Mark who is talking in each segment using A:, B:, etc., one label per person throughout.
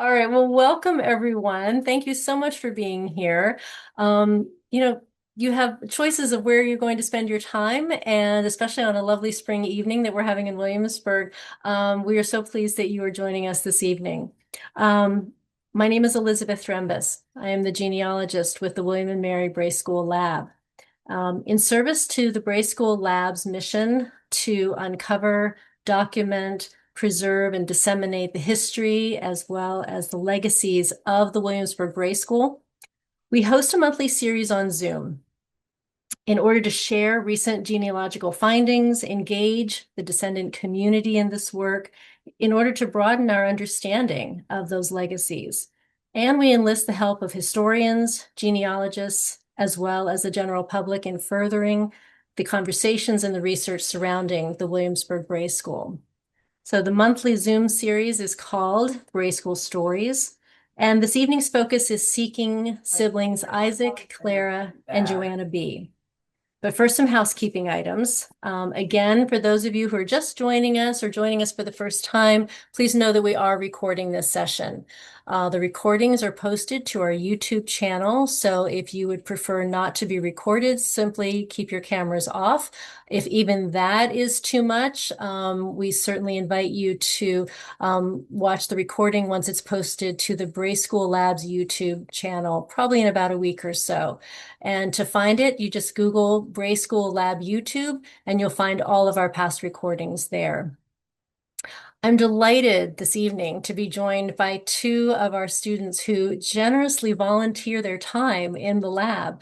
A: All right. Well, welcome everyone. Thank you so much for being here. You have choices of where you're going to spend your time, and especially on a lovely spring evening that we're having in Williamsburg. We are so pleased that you are joining us this evening. Um, my name is Elizabeth Drembus. I am the genealogist with the W&M Bray School Lab. In service to the Bray School Lab's mission to uncover, document, preserve, and disseminate the history as well as the legacies of the Williamsburg Bray School, we host a monthly series on Zoom in order to share recent genealogical findings, engage the descendant community in this work, in order to broaden our understanding of those legacies. And we enlist the help of historians, genealogists, as well as the general public in furthering the conversations and the research surrounding the Williamsburg Bray School. So the monthly Zoom series is called Bray School Stories. And this evening's focus is seeking siblings Isaac, Clara, and Johanna Bee. But first, some housekeeping items. Again, for those of you who are just joining us or joining us for the first time, please know that we are recording this session. The recordings are posted to our YouTube channel, so if you would prefer not to be recorded, simply keep your cameras off. If even that is too much, we certainly invite you to watch the recording once it's posted to the Bray School Lab's YouTube channel, probably in about a week or so. And to find it, you just Google Bray School Lab YouTube, and you'll find all of our past recordings there. I'm delighted this evening to be joined by two of our students who generously volunteer their time in the lab,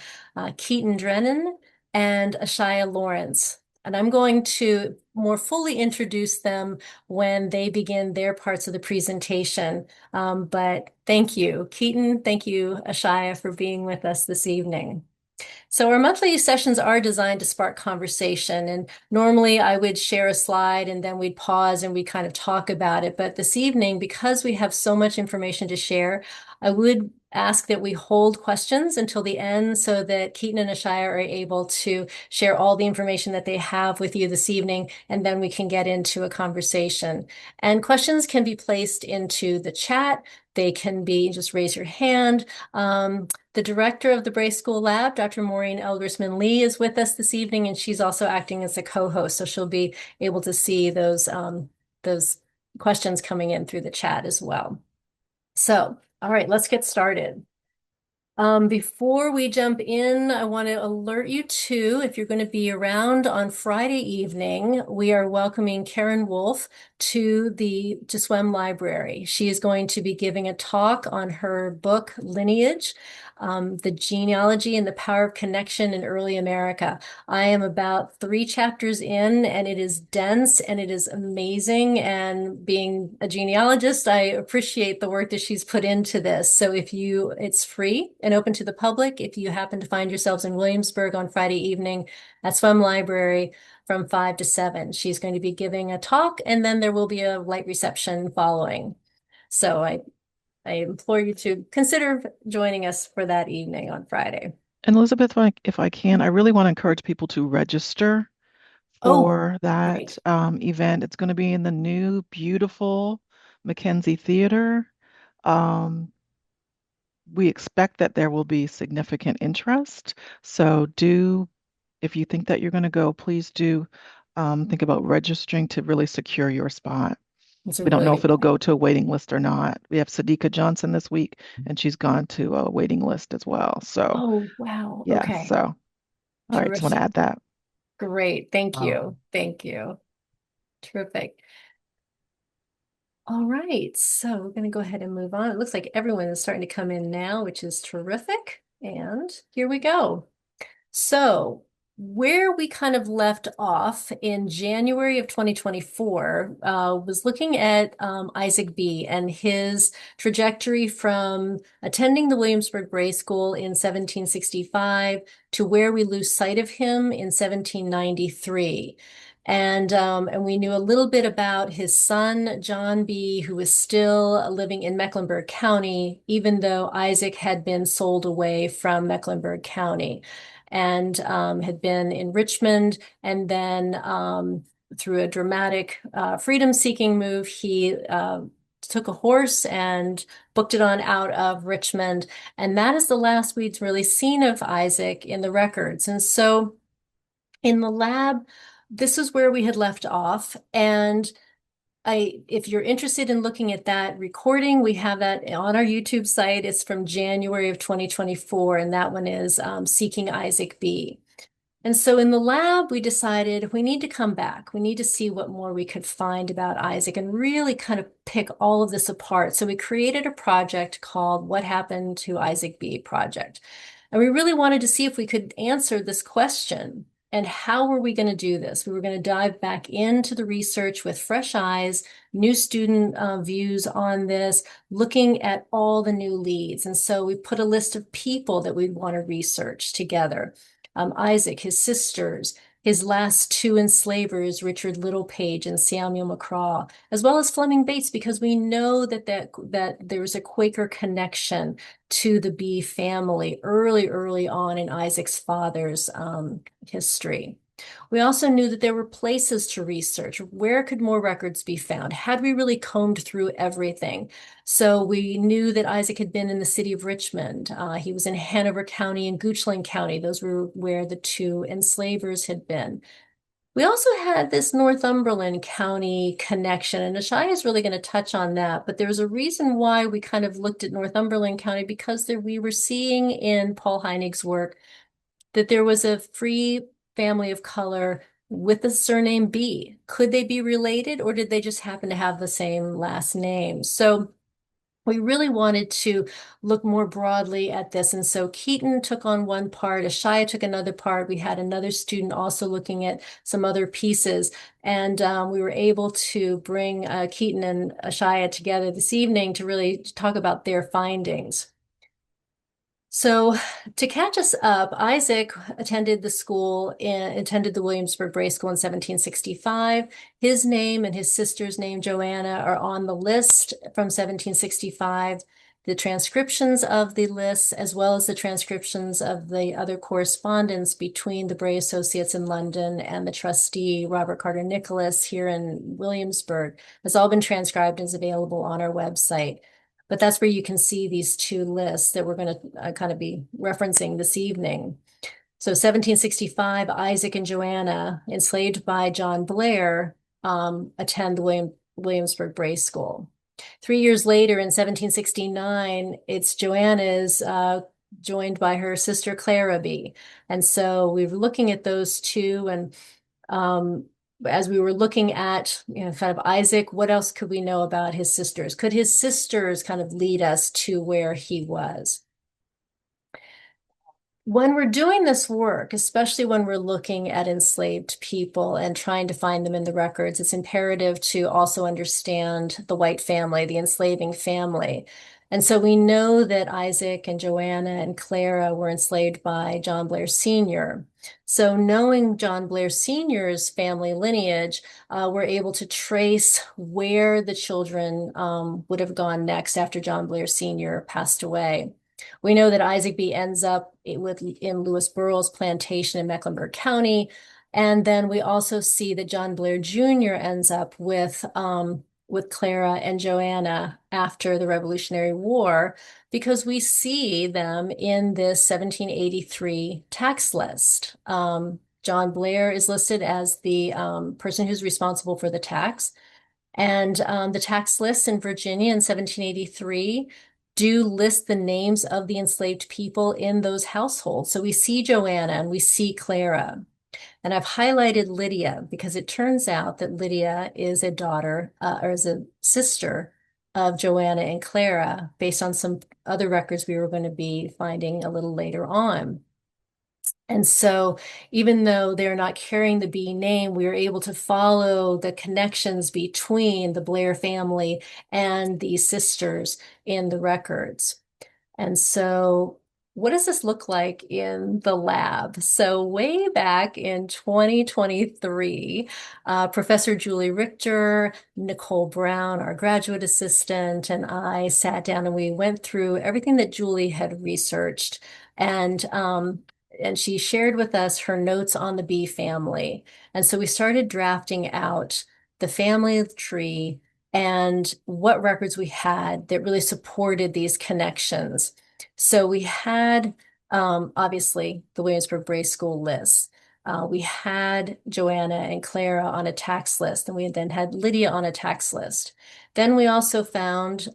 A: Keaton Drennan and Ashiya Lawrence. And I'm going to more fully introduce them when they begin their parts of the presentation. But thank you, Keaton. Thank you, Ashiya, for being with us this evening. So our monthly sessions are designed to spark conversation. And normally I would share a slide and then we'd pause and we kind of talk about it. But this evening, because we have so much information to share, I would ask that we hold questions until the end so that Keaton and Ashiya are able to share all the information that they have with you this evening, and then we can get into a conversation. And questions can be placed into the chat. They can be just raise your hand. The director of the Bray School Lab, Dr. Maureen Elgersman-Lee, is with us this evening, and she's also acting as a co-host, so she'll be able to see those questions coming in through the chat as well. So, all right, let's get started. Before we jump in, I want to alert you to, if you're going to be around on Friday evening, we are welcoming Karen Wolf to the W&M Library. She is going to be giving a talk on her book, Lineage, The Genealogy and the Power of Connection in Early America. I am about 3 chapters in, and it is dense and it is amazing. And being a genealogist, I appreciate the work that she's put into this. So it's free and open to the public. If you happen to find yourselves in Williamsburg on Friday evening at W&M Library from 5 to 7, she's going to be giving a talk, and then there will be a light reception following. So I implore you to consider joining us for that evening on Friday.
B: And Elizabeth, if I can, I really want to encourage people to register
A: Oh,
B: for that
A: great.
B: event. It's going to be in the new, beautiful Mackenzie Theater. Um, we expect that there will be significant interest. So if you think that you're going to go, please do think about registering to really secure your spot.
A: It's a
B: We don't
A: really
B: know if
A: good
B: it'll
A: point.
B: go to a waiting list or not. We have Sadiqa Johnson this week, and she's gone to a waiting list as well. So,
A: Oh, wow.
B: yeah,
A: Okay.
B: so. All right, just want to
A: Terrific.
B: add that.
A: Great. Thank you. Thank you. Terrific. All right. So we're going to go ahead and move on. It looks like everyone is starting to come in now, which is terrific. And here we go. So where we kind of left off in January of 2024 was looking at Isaac Bee and his trajectory from attending the Williamsburg Bray School in 1765 to where we lose sight of him in 1793. And we knew a little bit about his son, John B., who was still living in Mecklenburg County, even though Isaac had been sold away from Mecklenburg County and had been in Richmond. And then through a dramatic freedom-seeking move, he took a horse and booked it on out of Richmond. And that is the last we'd really seen of Isaac in the records. And so in the lab, this is where we had left off. And if you're interested in looking at that recording, we have that on our YouTube site. It's from January of 2024, and that one is Seeking Isaac Bee. And so in the lab, we decided we need to come back. We need to see what more we could find about Isaac and really kind of pick all of this apart. So we created a project called What Happened to Isaac Bee Project. And we really wanted to see if we could answer this question. And how were we going to do this? We were going to dive back into the research with fresh eyes, new student views on this, looking at all the new leads. And so we put a list of people that we'd want to research together. Isaac, his sisters, his last two enslavers, Richard Littlepage and Samuel McCraw, as well as Fleming Bates, because we know that there was a Quaker connection to the Bee family early on in Isaac's father's history. We also knew that there were places to research. Where could more records be found? Had we really combed through everything? So we knew that Isaac had been in the city of Richmond. He was in Hanover County and Goochland County. Those were where the two enslavers had been. We also had this Northumberland County connection, and Ashiya is really going to touch on that. But there was a reason why we kind of looked at Northumberland County, because we were seeing in Paul Heinig's work that there was a free family of color with the surname Bee. Could they be related, or did they just happen to have the same last name? So we really wanted to look more broadly at this. And so Keaton took on one part, Ashiya took another part. We had another student also looking at some other pieces. And we were able to bring Keaton and Ashiya together this evening to really talk about their findings. So to catch us up, Isaac attended the Williamsburg Bray School in 1765. His name and his sister's name, Johanna, are on the list from 1765. The transcriptions of the lists, as well as the transcriptions of the other correspondence between the Bray Associates in London and the trustee, Robert Carter Nicholas, here in Williamsburg, has all been transcribed and is available on our website. But that's where you can see these two lists that we're going to kind of be referencing this evening. So 1765, Isaac and Johanna, enslaved by John Blair, attend the Williamsburg Bray School. 3 years later, in 1769, it's Johanna's joined by her sister Clara Bee. And so we were looking at those two, and as we were looking at, kind of Isaac, what else could we know about his sisters? Could his sisters kind of lead us to where he was? When we're doing this work, especially when we're looking at enslaved people and trying to find them in the records, it's imperative to also understand the white family, the enslaving family. And so we know that Isaac and Johanna and Clara were enslaved by John Blair Sr. So knowing John Blair Sr.'s family lineage, we're able to trace where the children would have gone next after John Blair Sr. passed away. We know that Isaac Bee ends up in Lewis Burrell's plantation in Mecklenburg County. And then we also see that John Blair Jr. ends up with Clara and Johanna after the Revolutionary War, because we see them in this 1783 tax list. John Blair is listed as the person who's responsible for the tax. And the tax lists in Virginia in 1783 do list the names of the enslaved people in those households. So we see Johanna and we see Clara. And I've highlighted Lydia because it turns out that Lydia is a daughter or is a sister of Johanna and Clara, based on some other records we were going to be finding a little later on. And so even though they're not carrying the Bee name, we were able to follow the connections between the Blair family and these sisters in the records. And so what does this look like in the lab? So way back in 2023, Professor Julie Richter, Nicole Brown, our graduate assistant, and I sat down and we went through everything that Julie had researched. And she shared with us her notes on the Bee family. And so we started drafting out the family tree, and what records we had that really supported these connections. So we had obviously the Williamsburg Bray School list. We had Johanna and Clara on a tax list, and we then had Lydia on a tax list. Then we also found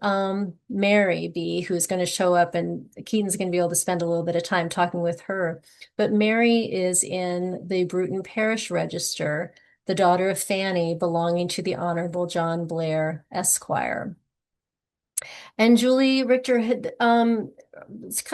A: Mary B, who's going to show up, and Keaton's going to be able to spend a little bit of time talking with her. But Mary is in the Bruton Parish Register, the daughter of Fanny, belonging to the Honorable John Blair, Esquire. And Julie Richter had kind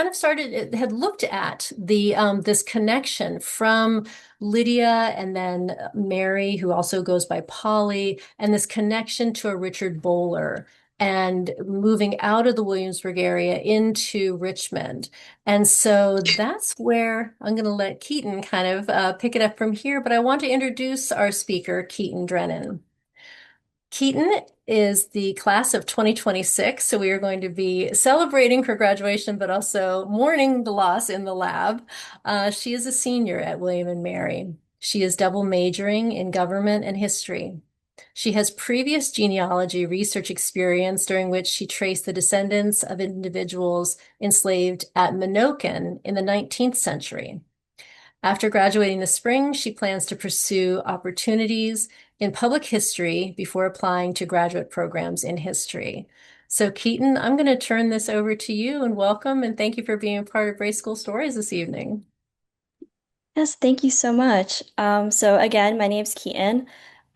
A: of had looked at the this connection from Lydia and then Mary, who also goes by Polly, and this connection to a Richard Bowler and moving out of the Williamsburg area into Richmond. And so that's where I'm going to let Keaton kind of pick it up from here. But I want to introduce our speaker, Keaton Drennan. Keaton is the class of 2026, so we are going to be celebrating her graduation, but also mourning the loss in the lab. She is a senior at William and Mary. She is double majoring in government and history. She has previous genealogy research experience during which she traced the descendants of individuals enslaved at Minokan in the 19th century. After graduating this spring, she plans to pursue opportunities in public history before applying to graduate programs in history. So, Keaton, I'm going to turn this over to you and welcome and thank you for being a part of Bray School Stories this evening.
C: Yes, thank you so much. So again, my name's Keaton.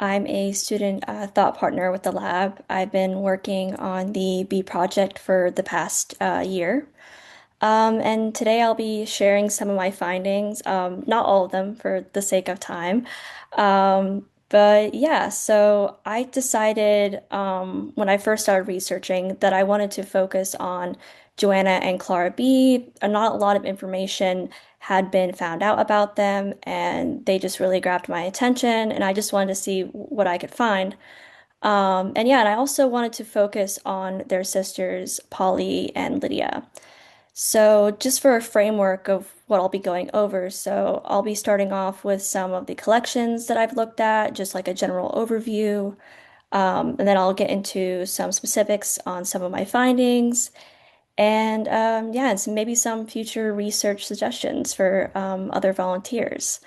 C: I'm a student thought partner with the lab. I've been working on the Bee project for the past year. And today I'll be sharing some of my findings, not all of them for the sake of time. But yeah, so I decided when I first started researching that I wanted to focus on Johanna and Clara Bee. Not a lot of information had been found out about them, and they just really grabbed my attention, and I just wanted to see what I could find. And yeah, and I also wanted to focus on their sisters, Polly and Lydia. So, just for a framework of what I'll be going over, so I'll be starting off with some of the collections that I've looked at, just like a general overview. And then I'll get into some specifics on some of my findings. And yeah, and maybe some future research suggestions for other volunteers.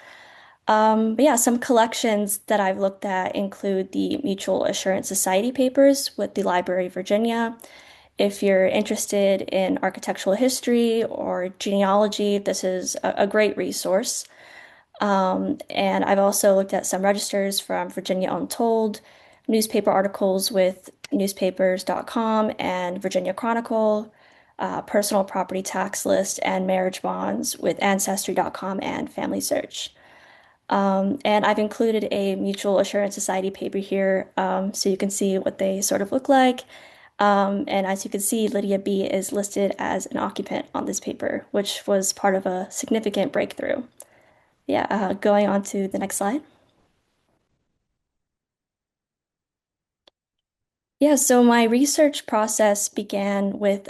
C: But yeah, some collections that I've looked at include the Mutual Assurance Society papers with the Library of Virginia. If you're interested in architectural history or genealogy, this is a great resource. And I've also looked at some registers from Virginia Untold, newspaper articles with newspapers.com and Virginia Chronicle, personal property tax list, and marriage bonds with ancestry.com and Family Search. And I've included a Mutual Assurance Society paper here so you can see what they sort of look like. And as you can see, Lydia B is listed as an occupant on this paper, which was part of a significant breakthrough. Yeah, going on to the next slide. Yeah, so my research process began with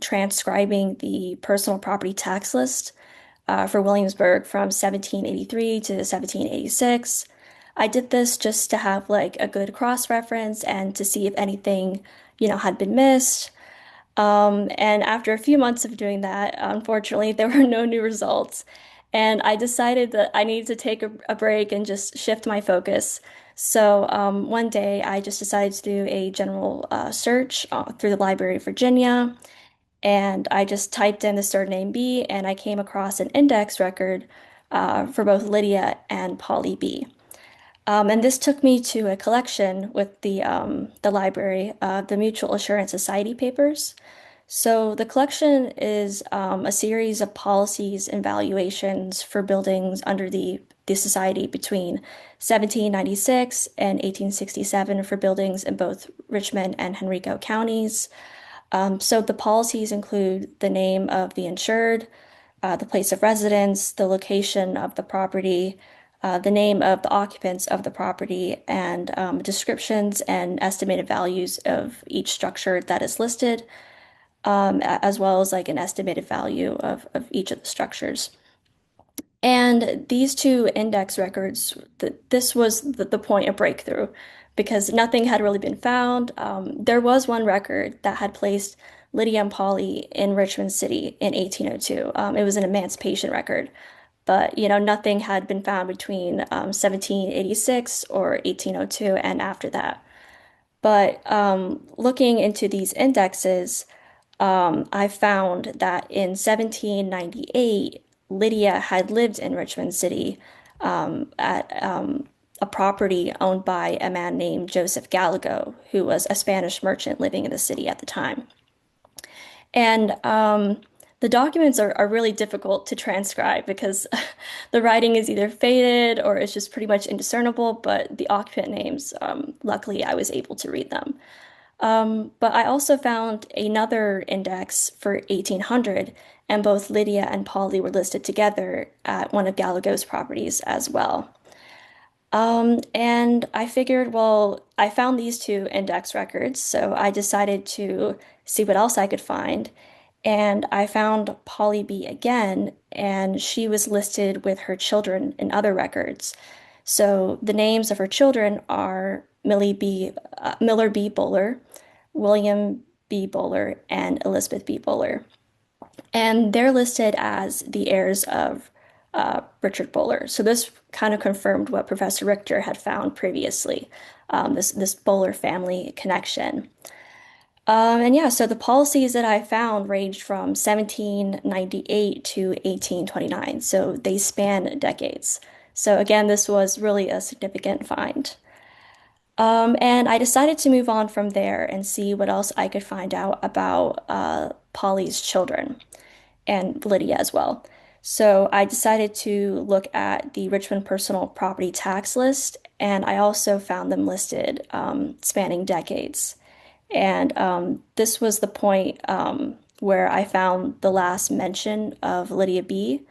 C: transcribing the personal property tax list for Williamsburg from 1783 to 1786. I did this just to have like a good cross-reference and to see if anything, had been missed. And after a few months of doing that, unfortunately, there were no new results. And I decided that I needed to take a break and just shift my focus. So one day I just decided to do a general search through the Library of Virginia. And I just typed in the surname B and I came across an index record for both Lydia and Polly B. And this took me to a collection with the library, the Mutual Assurance Society papers. So the collection is a series of policies and valuations for buildings under the society between 1796 and 1867 for buildings in both Richmond and Henrico counties. So the policies include the name of the insured, the place of residence, the location of the property, the name of the occupants of the property, and descriptions and estimated values of each structure that is listed, as well as like an estimated value of each of the structures. And these two index records, this was the point of breakthrough because nothing had really been found. There was one record that had placed Lydia and Polly in Richmond City in 1802. It was an emancipation record, but nothing had been found between 1786 or 1802 and after that. But looking into these indexes, I found that in 1798, Lydia had lived in Richmond City at a property owned by a man named Joseph Gallego, who was a Spanish merchant living in the city at the time. And the documents are really difficult to transcribe because the writing is either faded or it's just pretty much indiscernible, but the occupant names, luckily, I was able to read them. But I also found another index for 1800, and both Lydia and Polly were listed together at one of Galago's properties as well. And I figured, well, I found these two index records, so I decided to see what else I could find. And I found Polly B again, and she was listed with her children in other records. So the names of her children are Miller B. Buller, William B. Buller, and Elizabeth B. Buller. And they're listed as the heirs of Richard Buller. So this kind of confirmed what Professor Richter had found previously, this Buller family connection. And yeah, so the policies that I found ranged from 1798 to 1829. So they span decades. So again, this was really a significant find. And I decided to move on from there and see what else I could find out about Polly's children and Lydia as well. So I decided to look at the Richmond Personal Property Tax List, and I also found them listed spanning decades. And this was the point where I found the last mention of Lydia B.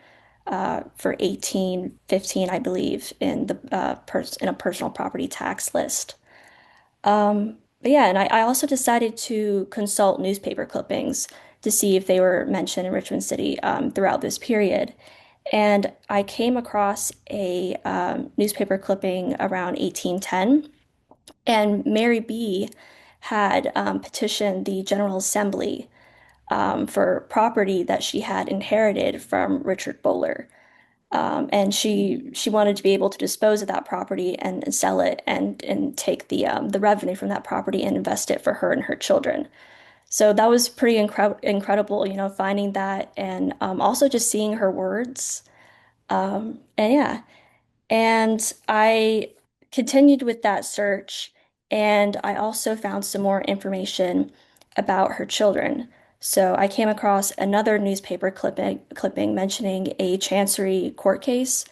C: For 1815, I believe, in the in a personal property tax list. But yeah, and I also decided to consult newspaper clippings to see if they were mentioned in Richmond City throughout this period. And I came across a newspaper clipping around 1810, and Mary B. had petitioned the General Assembly for property that she had inherited from Richard Buller. And she wanted to be able to dispose of that property and sell it and take the revenue from that property and invest it for her and her children. So that was pretty incredible, finding that and also just seeing her words. And yeah, and I continued with that search, and I also found some more information about her children. So I came across another newspaper clipping mentioning a chancery court case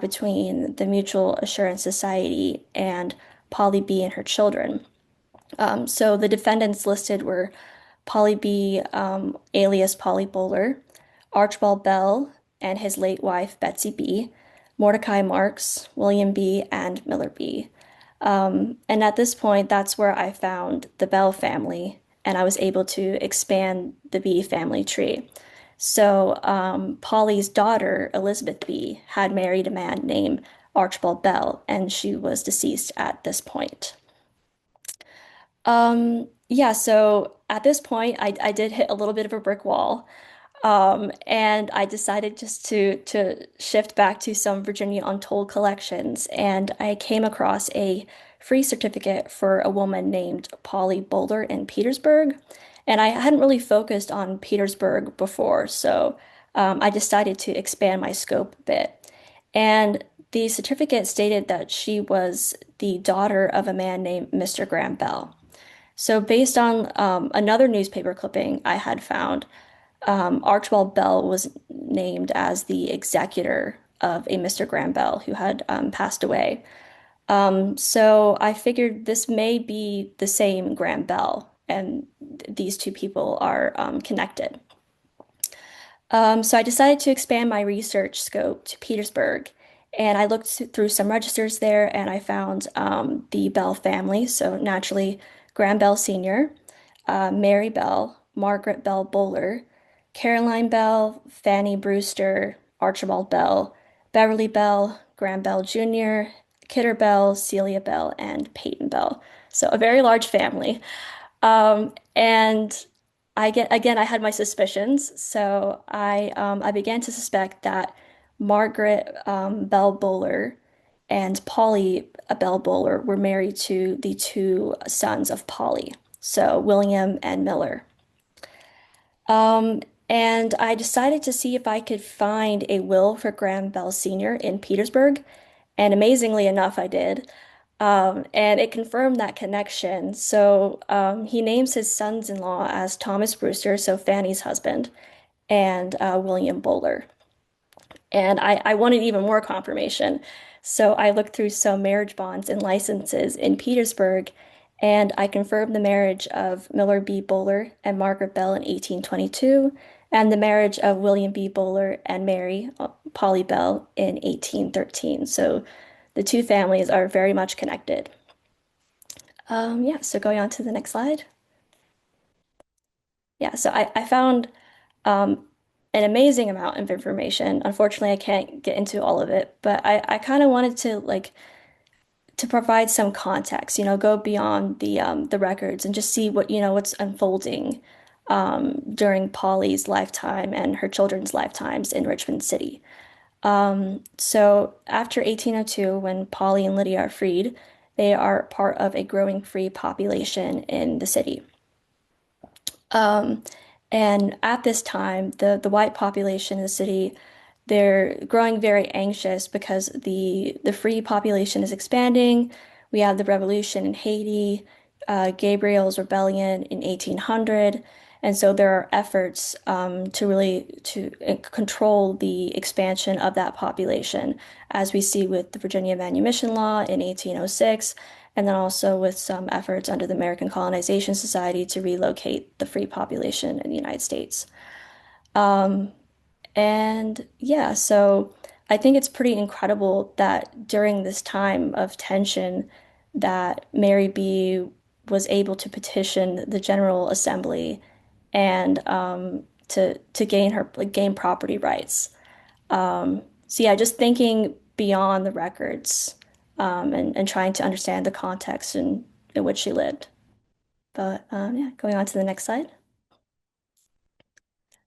C: between the Mutual Assurance Society and Polly B and her children. So the defendants listed were Polly B, alias Polly Bowler, Archibald Bell and his late wife Betsy B, Mordecai Marks, William B, and Miller B. And at this point, that's where I found the Bell family, and I was able to expand the B family tree. So Polly's daughter, Elizabeth B, had married a man named Archibald Bell, and she was deceased at this point. Yeah, so at this point, I did hit a little bit of a brick wall. And I decided just to shift back to some Virginia Untold collections, and I came across a free certificate for a woman named Polly Boulder in Petersburg. And I hadn't really focused on Petersburg before, so I decided to expand my scope a bit. And the certificate stated that she was the daughter of a man named Mr. Graham Bell. So, based on another newspaper clipping I had found, Archibald Bell was named as the executor of a Mr. Graham Bell who had passed away. So I figured this may be the same Graham Bell, and these two people are connected. So I decided to expand my research scope to Petersburg, and I looked through some registers there, and I found the Bell family. So naturally, Graham Bell Sr., Mary Bell, Margaret Bell Bowler, Caroline Bell, Fanny Brewster, Archibald Bell, Beverly Bell, Graham Bell Jr., Kidder Bell, Celia Bell, and Peyton Bell. So a very large family. And I had my suspicions, so I began to suspect that Margaret Bell Bowler and Polly Bell Bowler were married to the two sons of Polly, so William and Miller. Um, and I decided to see if I could find a will for Graham Bell Sr. in Petersburg, and amazingly enough, I did. And it confirmed that connection. So he names his sons-in-law as Thomas Brewster, so Fanny's husband, and William Bowler. And I wanted even more confirmation. So I looked through some marriage bonds and licenses in Petersburg, and I confirmed the marriage of Miller B. Bowler and Margaret Bell in 1822, and the marriage of William B. Bowler and Mary Polly Bell in 1813. So the two families are very much connected. Yeah, so going on to the next slide. Yeah, so I found um, an amazing amount of information. Unfortunately, I can't get into all of it, but I kind of wanted to to provide some context, go beyond the records and just see what's unfolding during Polly's lifetime and her children's lifetimes in Richmond City. So after 1802, when Polly and Lydia are freed, they are part of a growing free population in the city. Um, and at this time, the white population in the city, they're growing very anxious because the free population is expanding. We have the revolution in Haiti, Gabriel's rebellion in 1800, and so there are efforts to really to control the expansion of that population, as we see with the Virginia Manumission Law in 1806, and then also with some efforts under the American Colonization Society to relocate the free population in the United States. Um, and yeah, so I think it's pretty incredible that during this time of tension that Mary B was able to petition the General Assembly and to gain property rights. So yeah, just thinking beyond the records and trying to understand the context in which she lived. But yeah, going on to the next slide.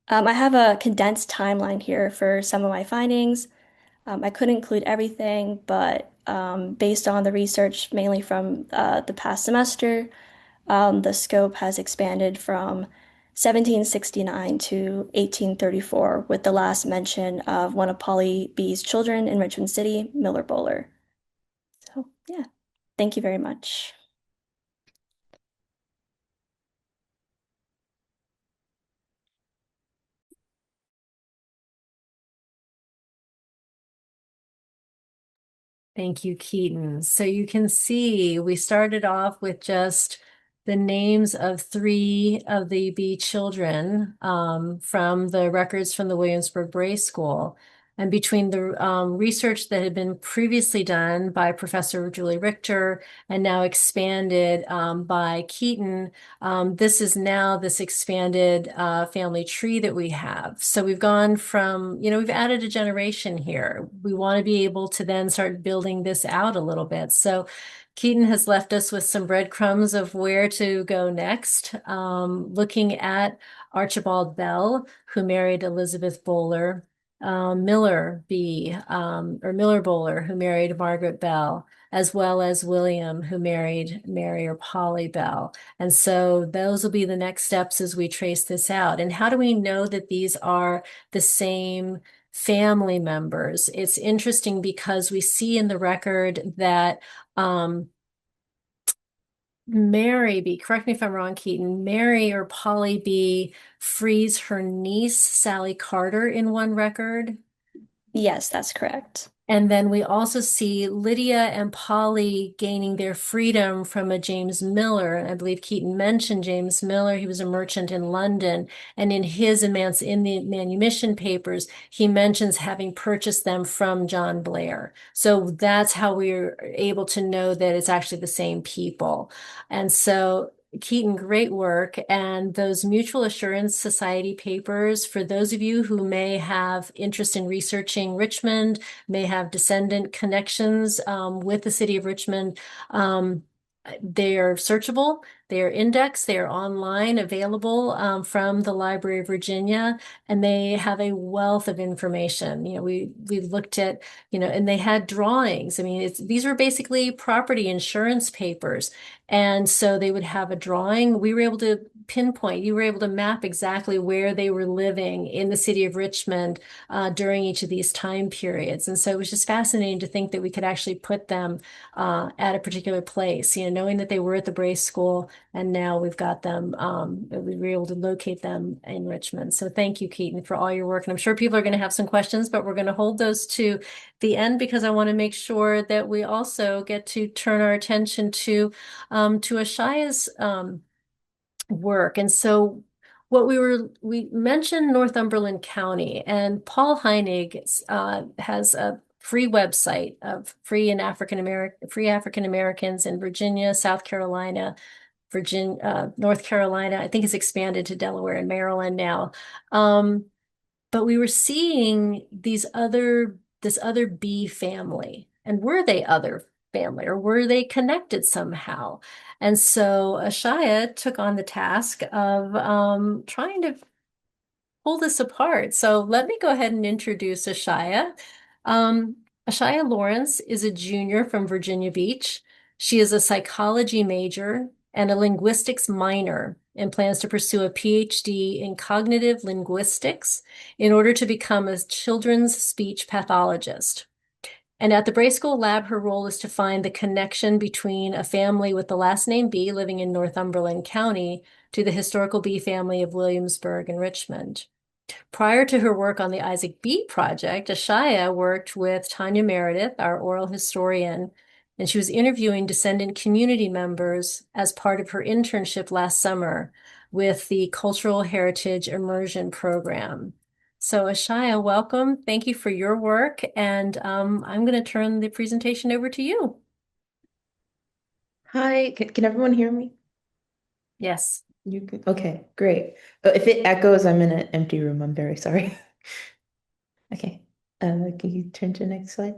C: I have a condensed timeline here for some of my findings. I couldn't include everything, but based on the research mainly from the past semester, the scope has expanded from 1769 to 1834, with the last mention of one of Polly B's children in Richmond City, Miller Bowler. So, yeah, thank you very much.
A: Thank you, Keaton. So you can see we started off with just the names of three of the Bee children from the records from the Williamsburg Bray School. And between the research that had been previously done by Professor Julie Richter and now expanded by Keaton, this is now this expanded family tree that we have. So we've gone from, we've added a generation here. We want to be able to then start building this out a little bit. So Keaton has left us with some breadcrumbs of where to go next, looking at Archibald Bell, who married Elizabeth Bowler, Miller B, or Miller Bowler, who married Margaret Bell, as well as William, who married Mary or Polly Bell. And so those will be the next steps as we trace this out. And how do we know that these are the same family members? It's interesting because we see in the record that Mary B, correct me if I'm wrong, Keaton, Mary or Polly B frees her niece, Sally Carter, in one record.
C: Yes, that's correct.
A: And then we also see Lydia and Polly gaining their freedom from a James Miller. I believe Keaton mentioned James Miller. He was a merchant in London. And in in the manumission papers, he mentions having purchased them from John Blair. So that's how we're able to know that it's actually the same people. And so Keaton, great work. And those Mutual Assurance Society papers, for those of you who may have interest in researching Richmond, may have descendant connections with the city of Richmond, they are searchable, they are indexed, they are online, available from the Library of Virginia, and they have a wealth of information. We looked at, and they had drawings. I mean, these were basically property insurance papers. And so they would have a drawing. We were able to pinpoint, you were able to map exactly where they were living in the city of Richmond during each of these time periods. And so it was just fascinating to think that we could actually put them at a particular place, knowing that they were at the Bray School, and now we've got them, we were able to locate them in Richmond. So thank you, Keaton, for all your work. And I'm sure people are going to have some questions, but we're going to hold those to the end because I want to make sure that we also get to turn our attention to Ashiya's work. And so we mentioned Northumberland County, and Paul Heinig has a free website of free African Americans in Virginia, South Carolina, Virginia, North Carolina. I think it's expanded to Delaware and Maryland now. But we were seeing this other Bee family. And were they other family, or were they connected somehow? And so Ashiya took on the task of trying to pull this apart. So let me go ahead and introduce Ashiya. Um, Ashiya Lawrence is a junior from Virginia Beach. She is a psychology major and a linguistics minor and plans to pursue a PhD in cognitive linguistics in order to become a children's speech pathologist. And at the Bray School Lab, her role is to find the connection between a family with the last name Bee living in Northumberland County to the historical Bee family of Williamsburg and Richmond. Prior to her work on the Isaac Bee project, Ashiya worked with Tanya Meredith, our oral historian, and she was interviewing descendant community members as part of her internship last summer with the Cultural Heritage Immersion Program. So Ashiya, welcome. Thank you for your work, and I'm going to turn the presentation over to you.
D: Hi, can everyone hear me?
A: Yes.
D: You can, okay, great. If it echoes, I'm in an empty room. I'm very sorry. Okay, can you turn to the next slide?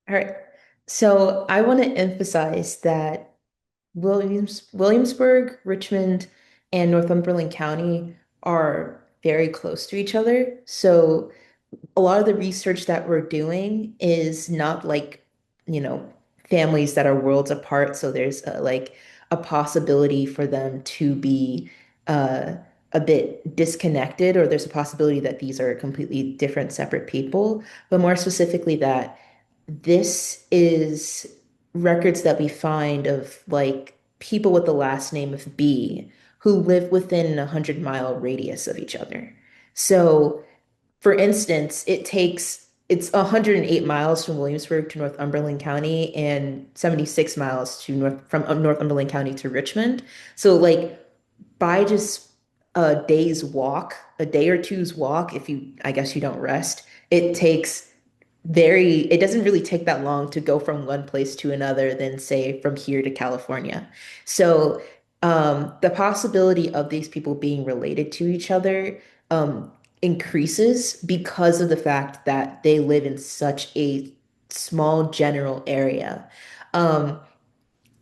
D: All right. So I want to emphasize that Williamsburg, Richmond, and Northumberland County are very close to each other. So a lot of the research that we're doing is not like, you know, families that are worlds apart. So there's like a possibility for them to be uh, a bit disconnected, or there's a possibility that these are completely different, separate people. But more specifically, that this is records that we find of like people with the last name of B who live within a 100-mile radius of each other. So for instance, it's 108 miles from Williamsburg to Northumberland County and 76 miles to Northumberland County to Richmond. So like by just a day's walk, a day or two's walk, if you I guess you don't rest, it takes it doesn't really take that long to go from one place to another than say from here to California. So the possibility of these people being related to each other increases because of the fact that they live in such a small general area. Um,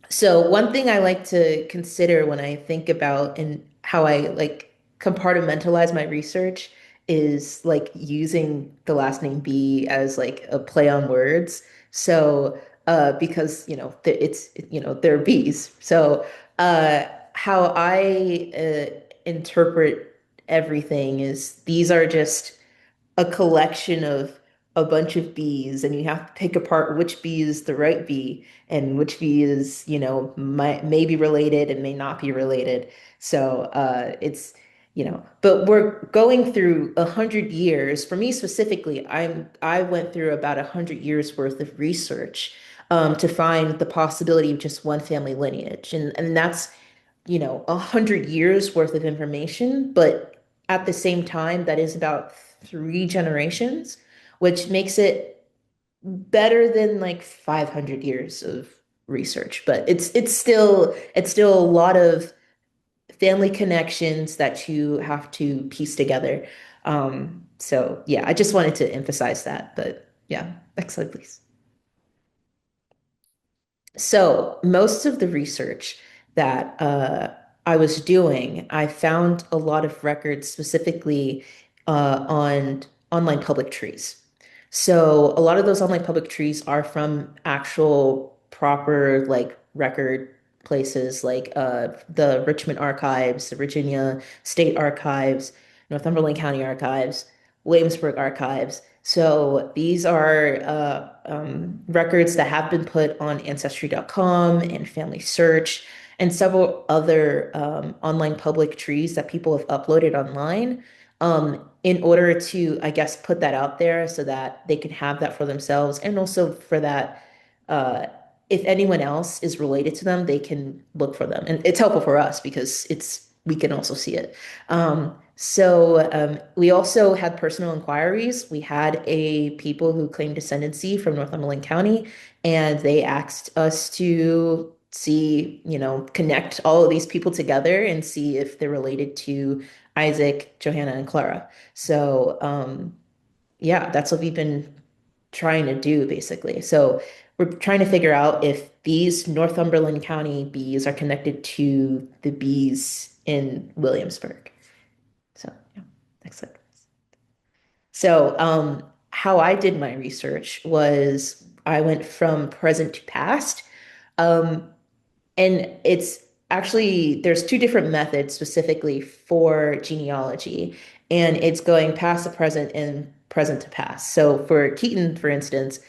D: so one thing I like to consider when I think about and how I like compartmentalize my research is like using the last name B as like a play on words. So because they're bees. So how I interpret everything is these are just a collection of a bunch of bees, and you have to pick apart which bee is the right bee and which bee is, may be related and may not be related. So but we're going through 100 years. For me specifically, I went through about 100 years worth of research to find the possibility of just one family lineage, and that's 100 years worth of information, but at the same time, that is about 3 generations, which makes it better than like 500 years of research, but it's still a lot of family connections that you have to piece together. So yeah, I just wanted to emphasize that. But yeah, next slide, please. So most of the research that I was doing, I found a lot of records specifically on online public trees. So a lot of those online public trees are from actual proper like record places like the Richmond Archives, the Virginia State Archives, Northumberland County Archives, Williamsburg Archives. So these are records that have been put on Ancestry.com and Family Search and several other online public trees that people have uploaded online in order to, I guess, put that out there so that they can have that for themselves and also for that uh, if anyone else is related to them, they can look for them. And it's helpful for us because we can also see it. So we also had personal inquiries. We had a people who claimed descendancy from Northumberland County, and they asked us to see, connect all of these people together and see if they're related to Isaac, Johanna, and Clara. So yeah, that's what we've been trying to do basically. So we're trying to figure out if these Northumberland County bees are connected to the bees in Williamsburg. So, yeah, next slide. So, how I did my research was I went from present to past. Um, and it's actually, there's two different methods specifically for genealogy, and it's going past to present and present to past. So for Keaton, for instance,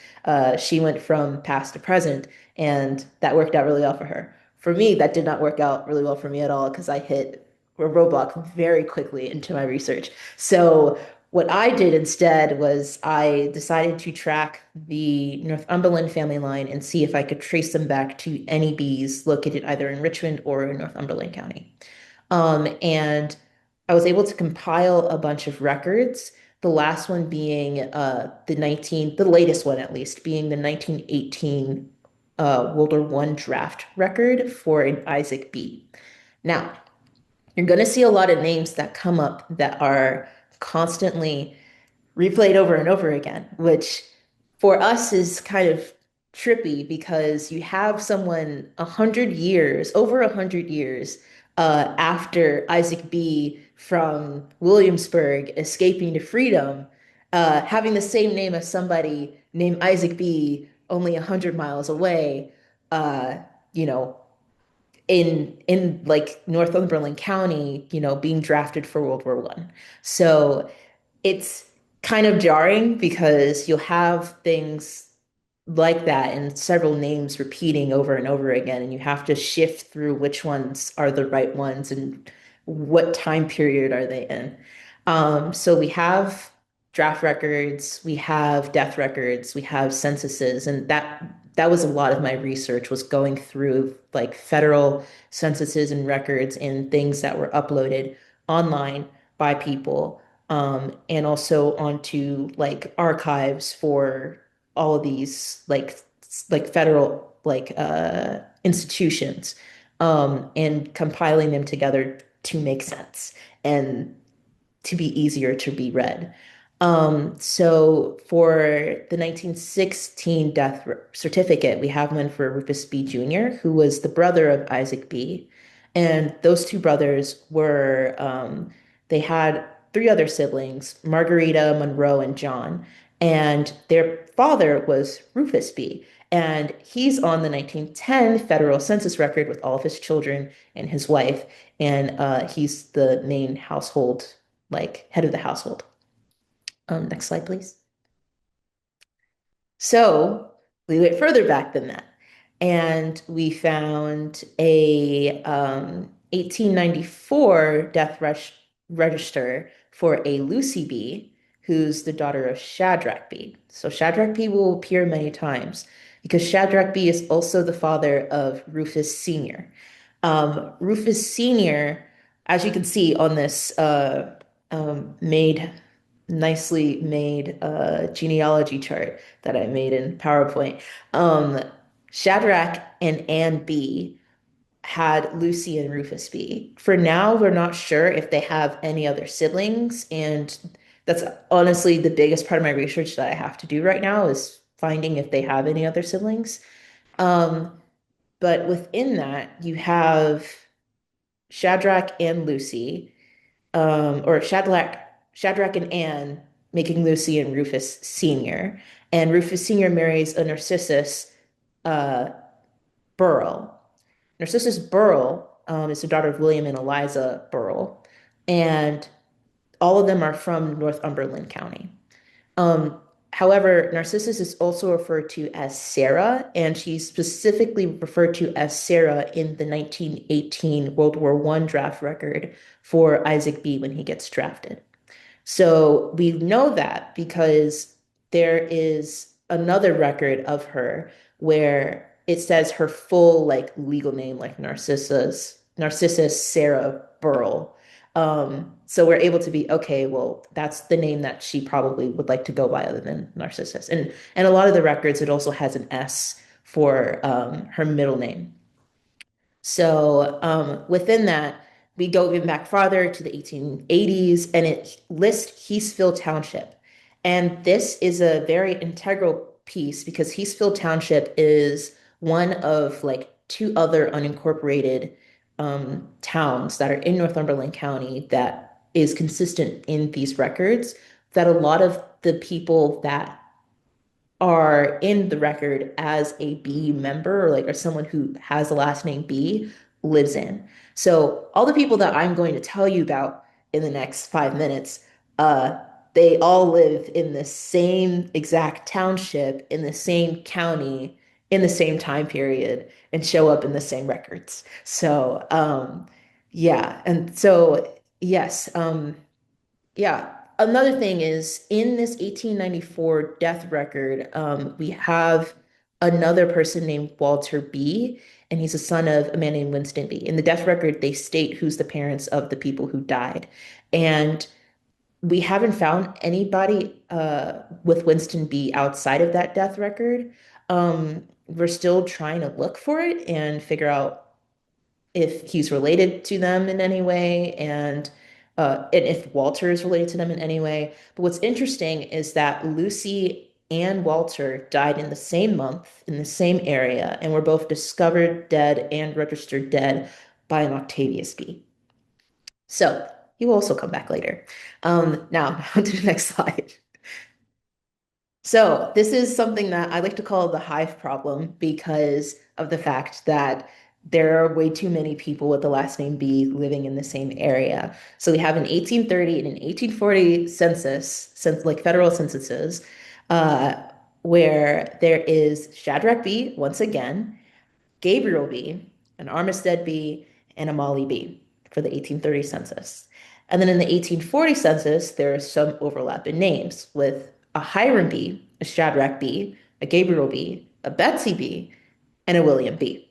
D: she went from past to present, and that worked out really well for her. For me, that did not work out really well for me at all because I hit a roadblock very quickly into my research. So what I did instead was I decided to track the Northumberland family line and see if I could trace them back to any bees located either in Richmond or in Northumberland County. And I was able to compile a bunch of records. The last one being the latest one at least, being the 1918 World War One draft record for an Isaac Bee. Now, you're going to see a lot of names that come up that are constantly replayed over and over again, which for us is kind of trippy because you have someone 100 years, over 100 years after Isaac B. from Williamsburg escaping to freedom, having the same name as somebody named Isaac B. only 100 miles away, uh, you know, in like Northumberland County, being drafted for World War One. So it's kind of jarring because you'll have things like that and several names repeating over and over again, and you have to shift through which ones are the right ones and what time period are they in. So we have draft records, we have death records, we have censuses, and that was a lot of my research was going through like federal censuses and records and things that were uploaded online by people and also onto like archives for all of these like federal institutions and compiling them together to make sense and to be easier to be read. So for the 1916 death certificate, we have one for Rufus B. Jr., who was the brother of Isaac B. And those two brothers they had three other siblings, Margarita, Monroe, and John. And their father was Rufus B. And he's on the 1910 federal census record with all of his children and his wife. And he's the main household, like head of the household. Next slide, please. So we went further back than that, and we found a 1894 register for a Lucy Bee, who's the daughter of Shadrach Bee. So Shadrach Bee will appear many times because Shadrach Bee is also the father of Rufus Sr. Rufus Sr., as you can see on this made nicely made genealogy chart that I made in PowerPoint. Shadrach and Anne B had Lucy and Rufus B. For now, we're not sure if they have any other siblings, and that's honestly the biggest part of my research that I have to do right now is finding if they have any other siblings. Um, but within that, you have Shadrach and Lucy, or Shadrach and Anne making Lucy and Rufus Sr. And Rufus Sr. marries a Narcissus uh, Burrell. Narcissus Burrell is the daughter of William and Eliza Burrell, and all of them are from Northumberland County. Um, However, Narcissus is also referred to as Sarah, and she's specifically referred to as Sarah in the 1918 World War I draft record for Isaac B. when he gets drafted. So we know that because there is another record of her where it says her full like legal name, like Narcissus Sarah Burrell. So we're able to be okay, well, that's the name that she probably would like to go by other than Narcissus. And a lot of the records, it also has an S for her middle name. So within that, we go even back farther to the 1880s, and it lists Heathsville Township. And this is a very integral piece because Heathsville Township is one of like two other unincorporated towns that are in Northumberland County that is consistent in these records, that a lot of the people that are in the record as a B member or like or someone who has the last name B lives in. So all the people that I'm going to tell you about in the next 5 minutes, uh, they all live in the same exact township, in the same county, in the same time period, and show up in the same records. So yeah, and so yes, yeah. Another thing is in this 1894 death record, we have another person named Walter B, and he's a son of a man named Winston B. In the death record, they state who's the parents of the people who died. And we haven't found anybody with Winston B outside of that death record. We're still trying to look for it and figure out if he's related to them in any way and if Walter is related to them in any way. But what's interesting is that Lucy and Walter died in the same month in the same area and were both discovered dead and registered dead by an Octavius bee. So he will also come back later. Now on to the next slide. So this is something that I like to call the hive problem because of the fact that there are way too many people with the last name B living in the same area. So we have an 1830 and an 1840 census, since like federal censuses, uh, where there is Shadrach B once again, Gabriel B, an Armistead B, and a Molly B for the 1830 census. And then in the 1840 census, there is some overlap in names with a Hiram B, a Shadrach B, a Gabriel B, a Betsy B, and a William B.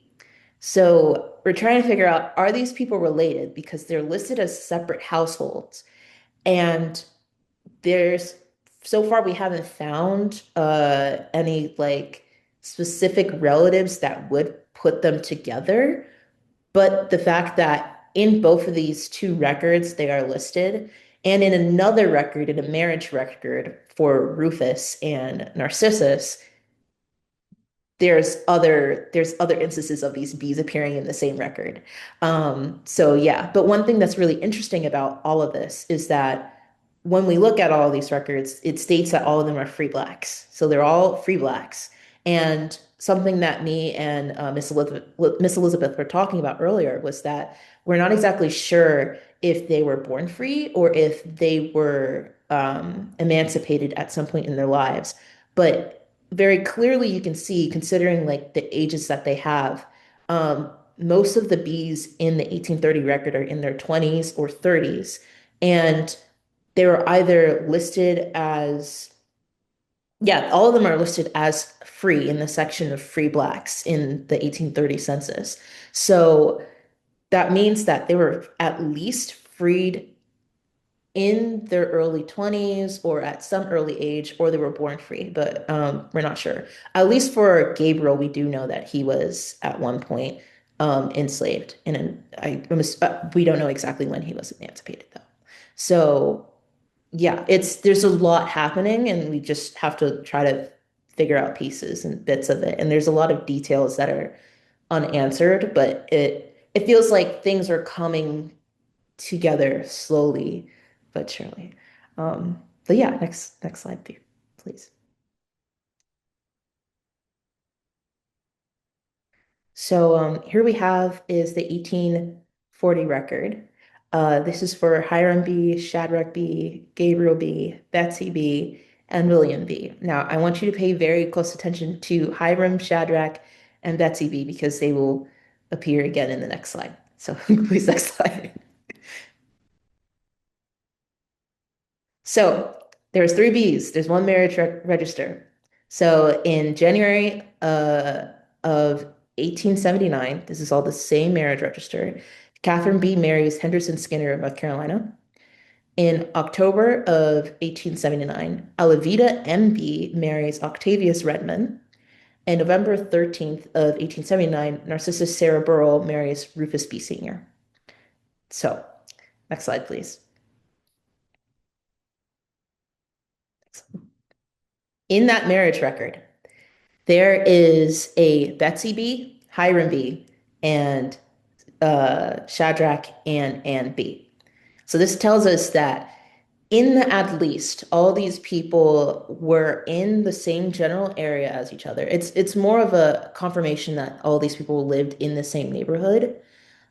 D: So we're trying to figure out, are these people related? Because they're listed as separate households. And there's, so far we haven't found any like specific relatives that would put them together. But the fact that in both of these two records, they are listed, and in another record, in a marriage record for Rufus and Narcissus, there's other instances of these bees appearing in the same record. So yeah, but one thing that's really interesting about all of this is that when we look at all of these records, it states that all of them are free blacks. So they're all free blacks. And something that me and Miss Elizabeth were talking about earlier was that we're not exactly sure if they were born free or if they were emancipated at some point in their lives. But very clearly, you can see, considering like the ages that they have, most of the bees in the 1830 record are in their 20s or 30s. And they were either listed as, yeah, all of them are listed as free in the section of free blacks in the 1830 census. So that means that they were at least freed in their early 20s or at some early age, or they were born free, but we're not sure. At least for Gabriel, we do know that he was at one point enslaved, and we don't know exactly when he was emancipated though. So yeah, there's a lot happening, and we just have to try to figure out pieces and bits of it. And there's a lot of details that are unanswered, but it feels like things are coming together slowly but surely. But yeah, next slide, please. So here we have is the 1840 record. This is for Hiram B, Shadrach B, Gabriel B, Betsy B, and William B. Now, I want you to pay very close attention to Hiram, Shadrach, and Betsy B because they will appear again in the next slide. So please, next slide. So there's three B's. There's one marriage register. So in January of 1879, this is all the same marriage register. Catherine B marries Henderson Skinner of North Carolina. In October of 1879, Alavita M.B. marries Octavius Redmond. And November 13th of 1879, Narcissus Sarah Burrell marries Rufus B. Sr. So, next slide, please. In that marriage record, there is a Betsy B, Hiram B, and Shadrach and Ann B. So this tells us that at least all these people were in the same general area as each other. It's more of a confirmation that all these people lived in the same neighborhood.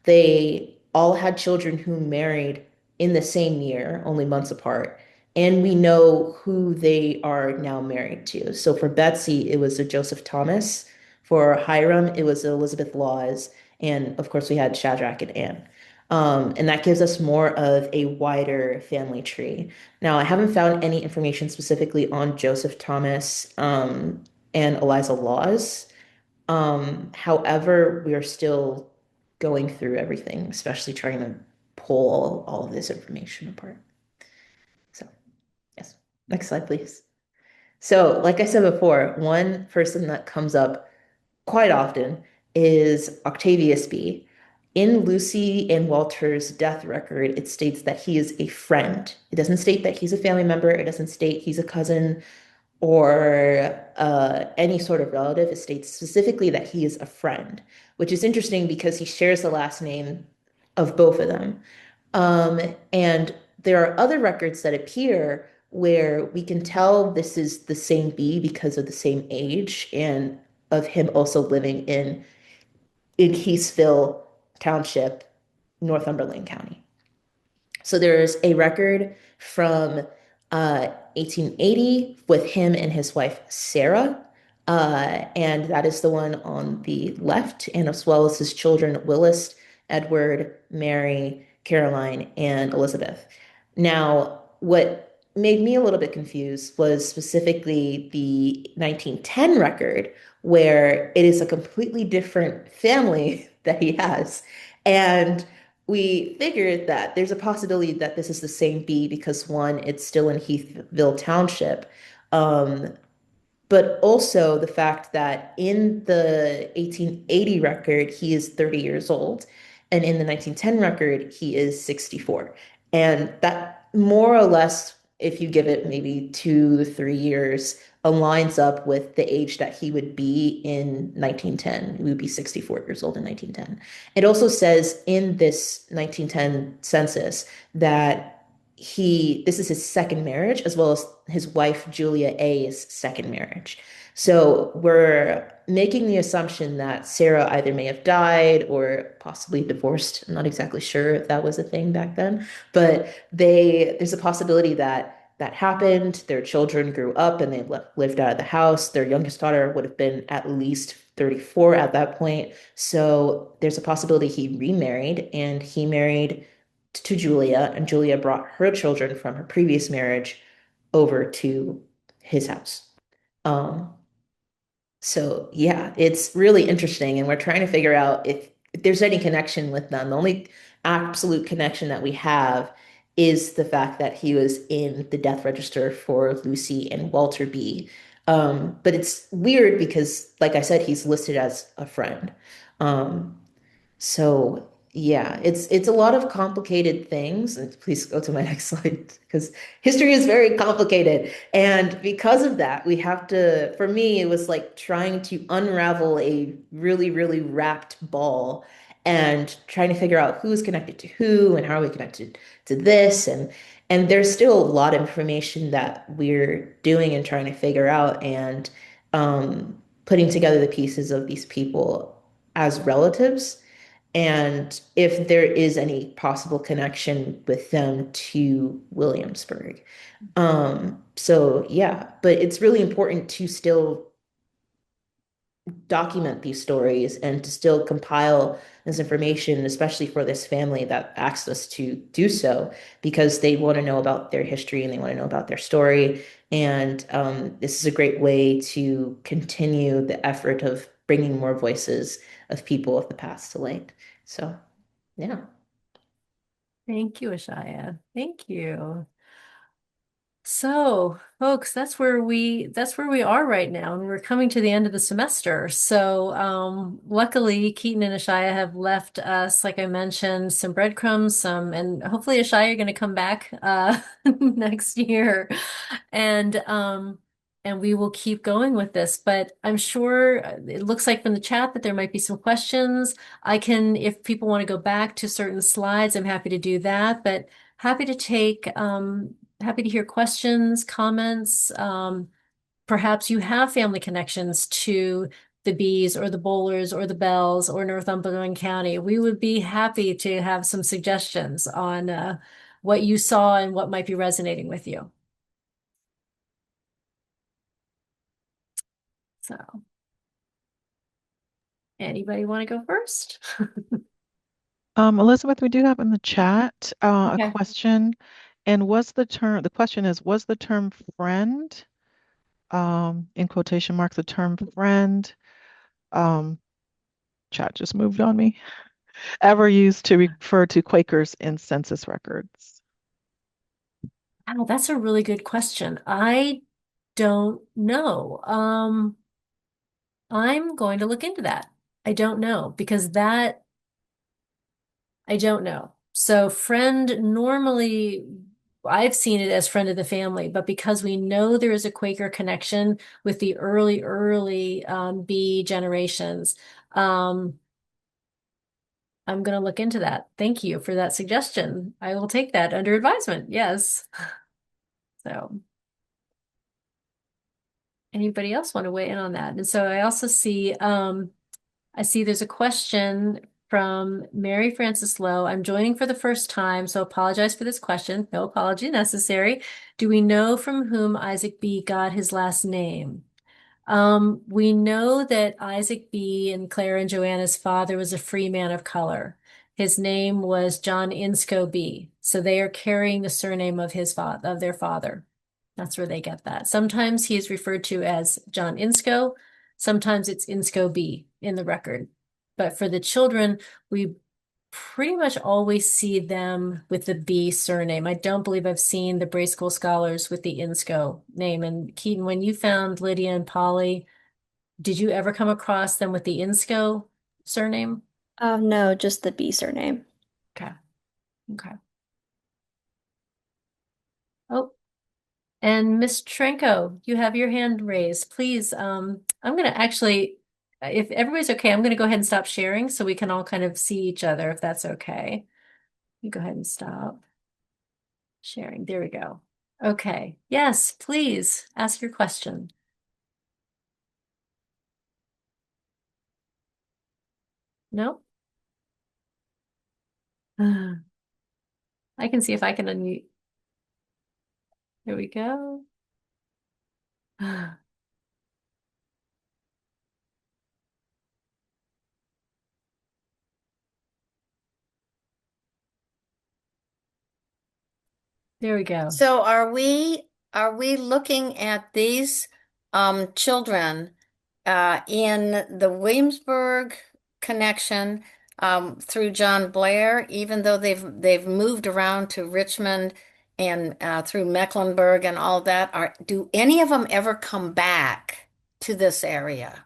D: They all had children who married in the same year, only months apart. And we know who they are now married to. So for Betsy, it was a Joseph Thomas. For Hiram, it was Elizabeth Laws. And of course, we had Shadrach and Anne. And that gives us more of a wider family tree. Now, I haven't found any information specifically on Joseph Thomas and Eliza Laws. However, we are still going through everything, especially trying to pull all of this information apart. So, yes, next slide, please. So, like I said before, one person that comes up quite often is Octavius B. In Lucy and Walter's death record, it states that he is a friend. It doesn't state that he's a family member. It doesn't state he's a cousin or any sort of relative. It states specifically that he is a friend, which is interesting because he shares the last name of both of them. And there are other records that appear where we can tell this is the same B because of the same age and of him also living in Keysville Township, Northumberland County. So there's a record from 1880 with him and his wife, Sarah. And that is the one on the left, and as well as his children, Willis, Edward, Mary, Caroline, and Elizabeth. Now, what made me a little bit confused was specifically the 1910 record, where it is a completely different family that he has. And we figured that there's a possibility that this is the same bee because one, it's still in Heathville Township. But also the fact that in the 1880 record, he is 30 years old. And in the 1910 record, he is 64. And that more or less, if you give it maybe 2 to 3 years, aligns up with the age that he would be in 1910. He would be 64 years old in 1910. It also says in this 1910 census that this is his second marriage, as well as his wife Julia A's second marriage. So we're making the assumption that Sarah either may have died or possibly divorced. I'm not exactly sure if that was a thing back then, but there's a possibility that happened. Their children grew up and they lived out of the house. Their youngest daughter would have been at least 34 at that point. So there's a possibility he remarried, and he married to Julia, and Julia brought her children from her previous marriage over to his house. So yeah, it's really interesting, and we're trying to figure out if there's any connection with them. The only absolute connection that we have is the fact that he was in the death register for Lucy and Walter B. But it's weird because, like I said, he's listed as a friend. Um, so yeah, it's a lot of complicated things. And please go to my next slide because history is very complicated. And because of that, we have to, for me, it was like trying to unravel a really, really wrapped ball and trying to figure out who's connected to who and how are we connected to this. And there's still a lot of information that we're doing and trying to figure out and putting together the pieces of these people as relatives and if there is any possible connection with them to Williamsburg. So yeah, but it's really important to still document these stories and to still compile this information, especially for this family that asked us to do so, because they want to know about their history and they want to know about their story. And this is a great way to continue the effort of bringing more voices of people of the past to light. So, yeah.
A: Thank you, Ashiya. Thank you. So, folks, that's where we are right now, and we're coming to the end of the semester. So, luckily, Keaton and Ashiya have left us, like I mentioned, some breadcrumbs, and hopefully, Ashiya, you're going to come back next year, and um, and we will keep going with this. But I'm sure it looks like from the chat that there might be some questions. I can, if people want to go back to certain slides, I'm happy to do that. But happy to take happy to hear questions, comments. Perhaps you have family connections to the Bees or the Bowlers or the Bells or Northumberland County. We would be happy to have some suggestions on what you saw and what might be resonating with you. So, anybody want to go first?
B: Elizabeth, we do have in the chat a
A: Okay.
B: question. And the question is, was the term friend, in quotation marks, the term friend, um, chat just moved on me, ever used to refer to Quakers in census records?
A: Wow, that's a really good question. I don't know. I'm going to look into that. I don't know because that I don't know. So friend normally I've seen it as friend of the family, but because we know there is a Quaker connection with the early B generations, um, I'm going to look into that. Thank you for that suggestion. I will take that under advisement. Yes. So anybody else want to weigh in on that? And so I also I see there's a question from Mary Frances Lowe. I'm joining for the first time, so apologize for this question. No apology necessary. Do we know from whom Isaac B. got his last name? We know that Isaac B. and Clara and Joanna's father was a free man of color. His name was John Inscoe B. So they are carrying the surname of their father. That's where they get that. Sometimes he is referred to as John Inscoe. Sometimes it's Inscoe B in the record. But for the children, we pretty much always see them with the B surname. I don't believe I've seen the Bray School scholars with the Inscoe name. And Keaton, when you found Lydia and Polly, did you ever come across them with the Inscoe surname?
C: No, just the B surname.
A: Okay. Okay. Oh, and Miss Trenko, you have your hand raised. Please, I'm gonna actually, if everybody's okay, I'm gonna go ahead and stop sharing so we can all kind of see each other, if that's okay. You go ahead and stop sharing. There we go. Okay. Yes, please ask your question. No? I can see if I can unmute. There we go. There we go.
E: So are we looking at these children in the Williamsburg connection through John Blair, even though they've moved around to Richmond and through Mecklenburg and all that, do any of them ever come back to this area?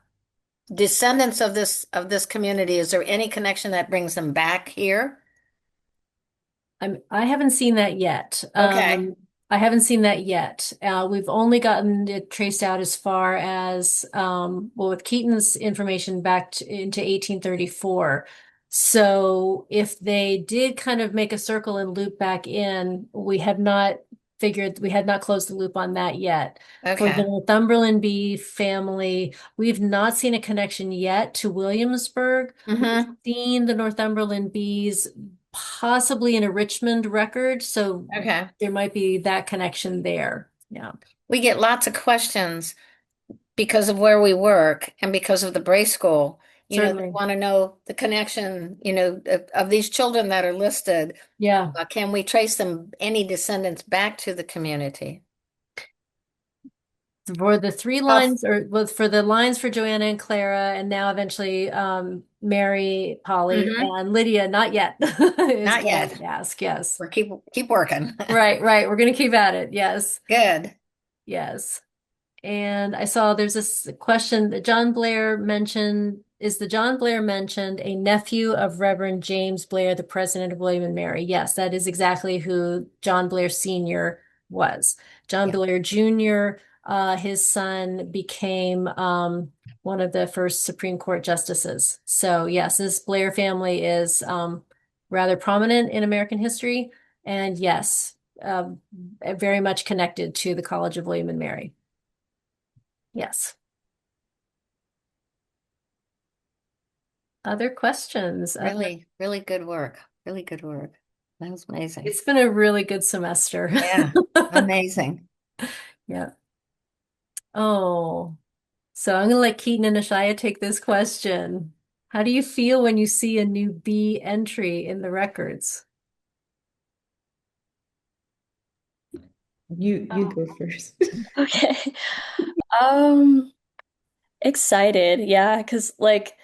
E: Descendants of this community, is there any connection that brings them back here?
A: I haven't seen that yet.
E: Okay.
A: I haven't seen that yet. We've only gotten it traced out as far as, well, with Keaton's information back into 1834. So if they did kind of make a circle and loop back in, we had not closed the loop on that yet. For the
E: Okay.
A: Northumberland Bee family, we've not seen a connection yet to Williamsburg. We've
E: Mm-hmm.
A: seen the Northumberland Bees possibly in a Richmond record, so
E: Okay.
A: there might be that connection there. Yeah,
E: We get lots of questions because of where we work and because of the Bray School. They
A: certainly.
E: want to know the connection, of these children that are listed.
A: Yeah.
E: Can we trace them, any descendants back to the community?
A: For the three
E: Tough.
A: lines, or well, for the lines for Johanna and Clara, and now eventually Mary, Polly,
E: Mm-hmm.
A: and Lydia, not yet, is
E: Not
A: what I
E: yet.
A: would ask. Yes.
E: We're keep working.
A: Right, right. We're gonna keep at it. Yes,
E: Good.
A: yes. And I saw there's this question that John Blair mentioned. Is the John Blair mentioned a nephew of Reverend James Blair, the president of William and Mary? Yes, that is exactly who John Blair Sr. was. John
E: Yeah.
A: Blair Jr., his son became one of the first Supreme Court justices. So yes, this Blair family is rather prominent in American history. And yes, very much connected to the College of William and Mary. Yes. Other questions?
E: Really, really good work. Really good work. That was amazing.
A: It's been a really good semester.
E: Yeah. Amazing.
A: Yeah. Oh, so I'm gonna let Keaton and Ashiya take this question. How do you feel when you see a new B entry in the records?
D: You go first.
C: Okay. Um, Excited, yeah, because like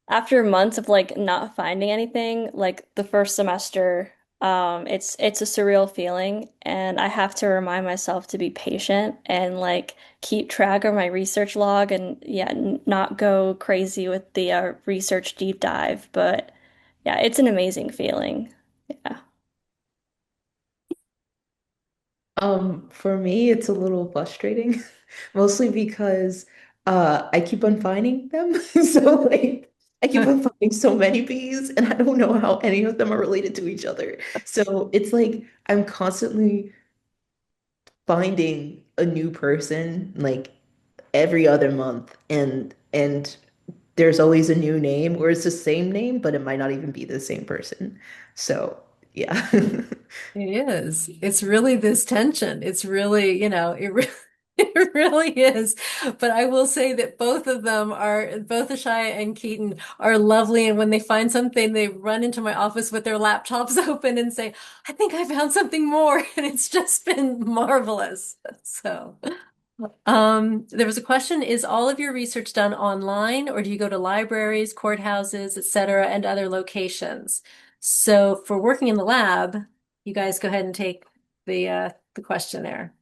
C: after months of like not finding anything, like the first semester, it's a surreal feeling, and I have to remind myself to be patient and like keep track of my research log and yeah, n not go crazy with the research deep dive. But yeah, it's an amazing feeling. Yeah.
D: For me, it's a little frustrating, mostly because I keep on finding them. So like I keep on finding so many bees and I don't know how any of them are related to each other. So it's like I'm constantly finding a new person like every other month and there's always a new name or it's the same name, but it might not even be the same person. So yeah.
A: It is. It's really this tension. It's really, it really is. But I will say that both Ashiya and Keaton are lovely. And when they find something, they run into my office with their laptops open and say, I think I found something more. And it's just been marvelous. So, there was a question, is all of your research done online or do you go to libraries, courthouses, et cetera, and other locations? So for working in the lab, you guys go ahead and take the question there.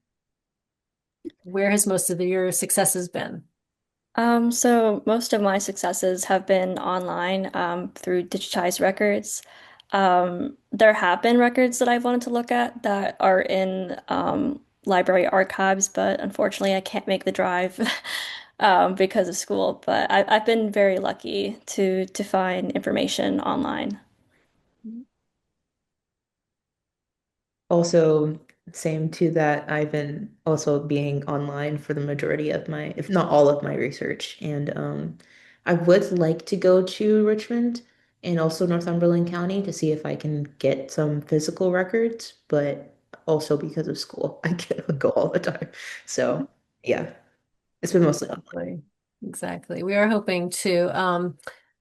A: Where has most of your successes been?
C: So most of my successes have been online, through digitized records. There have been records that I've wanted to look at that are in library archives, but unfortunately I can't make the drive because of school. But I've been very lucky to find information online.
D: Also, same to that. I've been also being online for the majority of my, if not all of my research. And I would like to go to Richmond and also Northumberland County to see if I can get some physical records, but also because of school, I cannot go all the time. So yeah, it's been mostly online.
A: Exactly. Exactly. We are hoping to,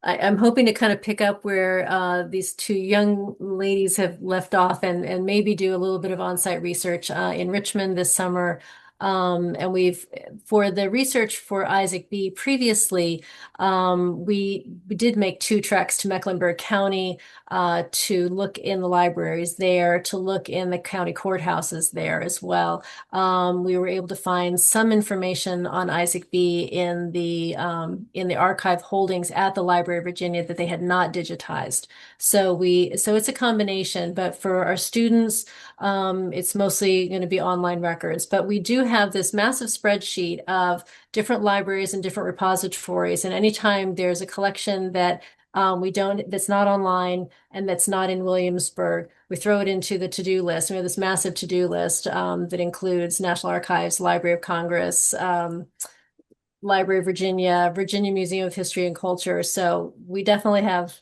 A: I'm hoping to kind of pick up where these two young ladies have left off and maybe do a little bit of on-site research in Richmond this summer. And for the research for Isaac Bee previously, we did make 2 treks to Mecklenburg County to look in the libraries there, to look in the county courthouses there as well. We were able to find some information on Isaac Bee in the archive holdings at the Library of Virginia that they had not digitized. So it's a combination, but for our students, it's mostly going to be online records. But we do have this massive spreadsheet of different libraries and different repositories, and anytime there's a collection that that's not online and that's not in Williamsburg, we throw it into the to-do list. We have this massive to-do list that includes National Archives, Library of Congress, Library of Virginia, Virginia Museum of History and Culture. So we have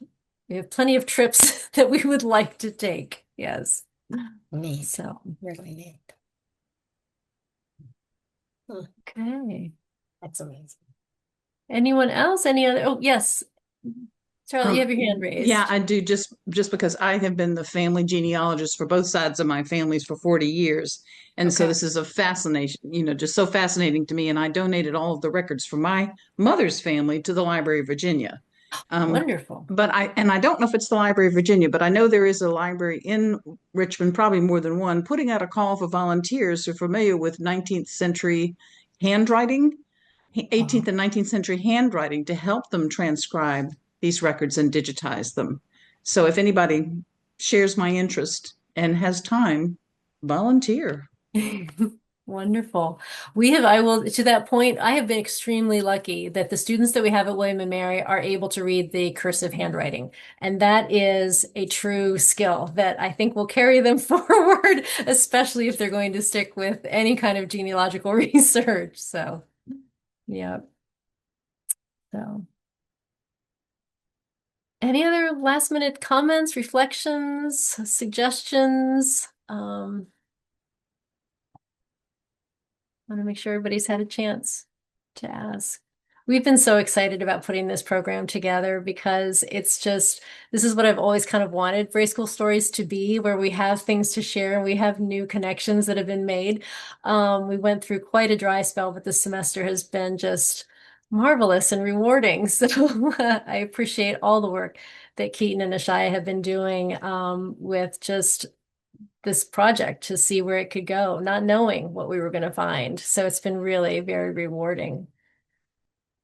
A: plenty of trips that we would like to take. Yes.
E: Neat.
A: So,
E: Really neat.
A: okay.
E: That's amazing.
A: Anyone else? Any other? Oh, yes. Charlotte, you have your hand raised.
F: Yeah, I do, just because I have been the family genealogist for both sides of my families for 40 years. And so
A: Okay.
F: this is a fascination, just so fascinating to me. And I donated all of the records for my mother's family to the Library of Virginia.
A: Wonderful.
F: But I don't know if it's the Library of Virginia, but I know there is a library in Richmond, probably more than one, putting out a call for volunteers who are familiar with 19th century handwriting, 18th and 19th century handwriting, to help them transcribe these records and digitize them. So if anybody shares my interest and has time, volunteer.
A: Wonderful. To that point, I have been extremely lucky that the students that we have at William and Mary are able to read the cursive handwriting. And that is a true skill that I think will carry them forward, especially if they're going to stick with any kind of genealogical research. So, yeah. So, any other last minute comments, reflections, suggestions? Want to make sure everybody's had a chance to ask. We've been so excited about putting this program together because this is what I've always kind of wanted Bray School Stories to be, where we have things to share and we have new connections that have been made. We went through quite a dry spell, but this semester has been just marvelous and rewarding. So I appreciate all the work that Keaton and Ashiya have been doing with just this project to see where it could go, not knowing what we were going to find. So it's been really very rewarding.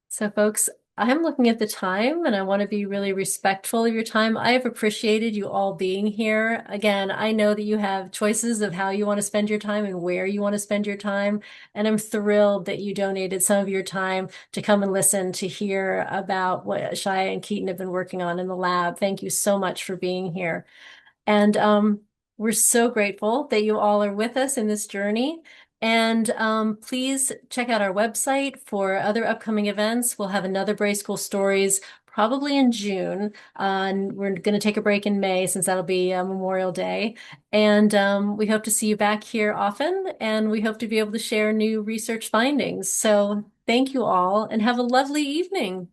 A: So folks, I'm looking at the time and I want to be really respectful of your time. I have appreciated you all being here. Again, I know that you have choices of how you want to spend your time and where you want to spend your time. And I'm thrilled that you donated some of your time to come and listen to hear about what Ashiya and Keaton have been working on in the lab. Thank you so much for being here. And we're so grateful that you all are with us in this journey. And please check out our website for other upcoming events. We'll have another Bray School Stories probably in June. And we're going to take a break in May since that'll be Memorial Day. And we hope to see you back here often. And we hope to be able to share new research findings. So thank you all and have a lovely evening.